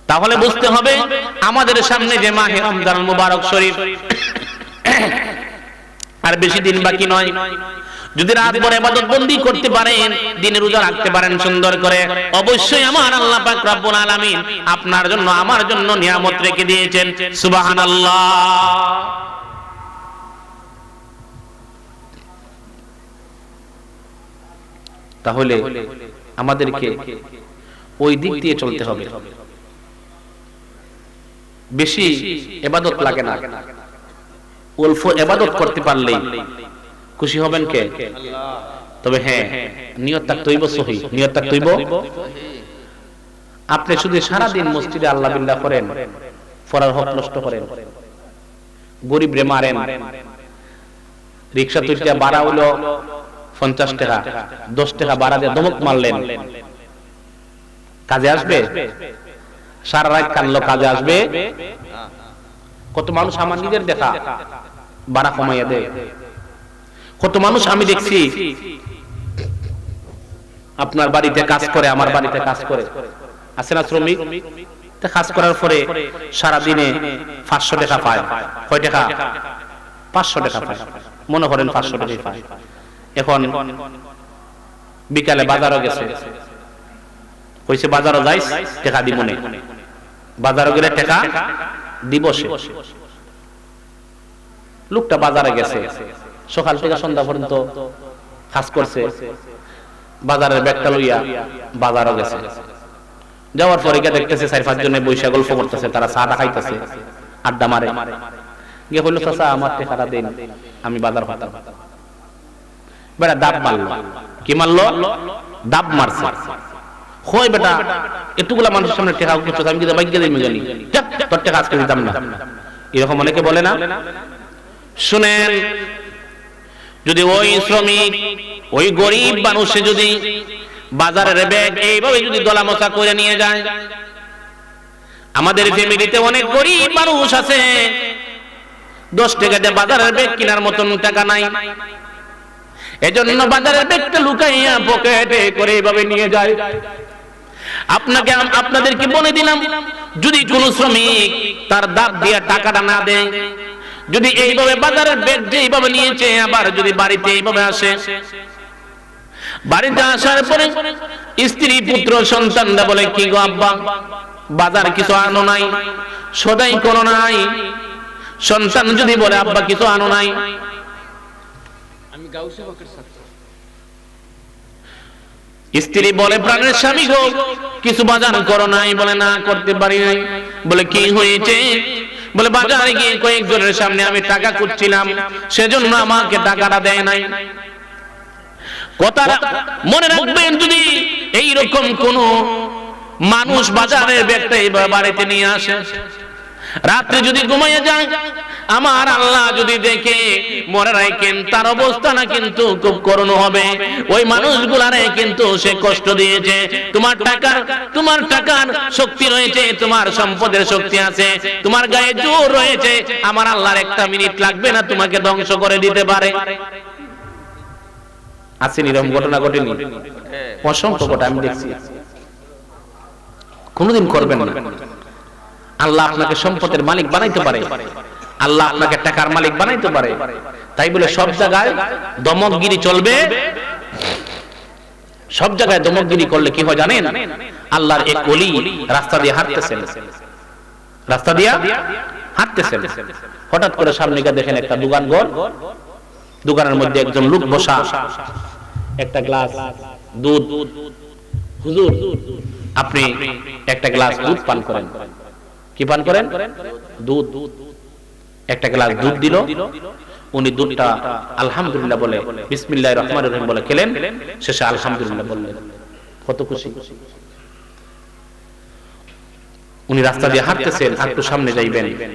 তাহলে বুঝতে হবে আমাদের সামনে যে মাহে রমজান মুবারক শরীফ আর বেশি দিন বাকি নয়। যদি রাত ভর ইবাদত বন্দি করতে পারেন, দিনে রোজা রাখতে পারেন সুন্দর করে, অবশ্যই আমার আল্লাহ পাক রব্বুল আলামিন আপনার জন্য আমার জন্য নিয়ামত রেখে দিয়েছেন। সুবহানাল্লাহ। তাহলে আমাদেরকে ওই দিক দিয়ে চলতে হবে। বেশি ইবাদত লাগে না, অল্প ইবাদত করতে পারলেই খুশি হবেন কে? তবে হ্যাঁ, নিয়ত থাকতে হইব সহি, নিয়ত থাকতে হইব। আপনি শুধু সারা দিন মসজিদে আল্লাহ বিল্লাহ করেন, ফরার হক নষ্ট করেন, গরিব রে মারেন, রিকশা তুলতে ভাড়া হলো 50 টাকা, 10 টাকা ভাড়া দিয়ে ধমক মারলেন, কাজে আসবে? সারা রাত কানলো, কাজে আসবে? কত মানুষ আমার নিজের দেখা ভাড়া কমাইয়া দেয়। কত মানুষ আমি দেখছি আপনার বাড়িতে কাজ করে, আমার বাড়িতে কাজ করে, আছে না শ্রমিক, কাজ করার পরে সারা দিনে 500 টাকা পায়। কয় টাকা? 500 টাকা পায়। মনে করেন 500 টাকা পায়। এখন বিকালে বাজারও গেছে, কইছে বাজারও যাইস, টাকা দিব না। বাজারও গেলে টাকা দিব সে। লোকটা বাজারে গেছে, সকাল থেকে সন্ধ্যা পর্যন্ত কাজ করছে, বাজারের ব্যাগটা লইয়া বাজারও গেছে। যাওয়ার পরে গিয়ে দেখতেছে 4-5 জনে বৈশা গল্প করতেছে, তারা চা খাইতেছে, আড্ডা মারে। গিয়ে বলল, চাচা আমার টাকাটা দেন, আমি বাজার হতাম। বেটা দাব মারলো। কি মারলো? দাব মারছে। হয় বেটা, এতগুলা মানুষের সামনে টাকা করছো, আমি কিন্তু বাইক গেলে জানি তোর টাকা আজকে দিতাম না। এরকম অনেকে বলে না? শুনেন, যদি ওই শ্রমিক, ওই গরিব মানুষে যদি বাজারের ব্যাগ এইভাবে যদি দলামচা করে নিয়ে যায়, আমাদের ফ্যামিলিতে অনেক গরিব মানুষ আছে, 10 টাকা দিয়ে বাজারের ব্যাগ কেনার মতন টাকা নাই, এজন্য বাজারের ব্যাগটা লুকাইয়া পকেটে করে এইভাবে নিয়ে যায়। আপনাদেরকে বলে দিলাম, যদি কোন শ্রমিক তার দাব দিয়ে টাকাটা না দেয়, যদি এইভাবে বাজারের ব্যাগ যেইভাবে নিয়েছে, আবার যদি বাড়িতে এইভাবে আসে, বাড়িতে আসার পরে স্ত্রী পুত্র সন্তানরা বলে, কি গো আব্বা, বাজার কিছু আনো নাই, সদাই করো নাই। সন্তান যদি বলে, আব্বা কিছু আনো নাই, আমি গাউসে বকের ছাত্র। স্ত্রী বলে, প্রাণের স্বামী গো, কিছু বাজার করো নাই। বলে, না করতে পারি নাই। বলে, কি হয়েছে? বলে, বাজারে গিয়ে কয়েকজনের সামনে আমি টাকা খুঁজছিলাম, সেজন্য আমাকে টাকাটা দেয় নাই। কথাটা মনে রাখবেন, যদি এইরকম কোন মানুষ বাজারের ব্যাগটা বাড়িতে নিয়ে আসে, রাত্রে যদি ঘুমাইয়া যায়, আমার আল্লাহ যদি দেখে মনে রাখেন তার অবস্থাটা কিন্তু খুব করুণ হবে। ওই মানুষগুলারে কিন্তু সে কষ্ট দিয়েছে। তোমার টাকার শক্তি রয়েছে, তোমার সম্পদের শক্তি আছে, তোমার গায়ে জোর রয়েছে, আমার আল্লাহর একটা মিনিট লাগবে না তোমাকে ধ্বংস করে দিতে পারে। আসেনি এরকম ঘটনা? ঘটেনি? অসংখ্য ঘটনা আমি দেখছি। কোনদিন করবেন না। আল্লাহ আপনাকে সম্পদের মালিক বানাইতে পারে, আল্লাহ আপনাকে টাকার মালিক বানাইতে পারে। তাই বলে সব জায়গায় দমকগিরি চলবে? সব জায়গায় দমকগিরি করলে কি হয় জানেন? আল্লাহর এক ওলি রাস্তা দিয়ে হাঁটতেছেন, হঠাৎ করে সামনে গিয়ে দেখেন একটা দোকানঘর, দোকানের মধ্যে একজন লোক বসা, একটা গ্লাস দুধ, হুজুর আপনি একটা গ্লাস দুধ পান করেন। কি পান করেন? দুধ। একটা গ্লাস দুধ দিল, উনি দুধটা আলহামদুলিল্লাহ বলে বিসমিল্লাহির রহমানির রহিম বলে খেলেন, শেষে আলহামদুলিল্লাহ বললেন। কত খুশি! উনি রাস্তা দিয়ে হাঁটতেছেন, একটু সামনে যাইবেন,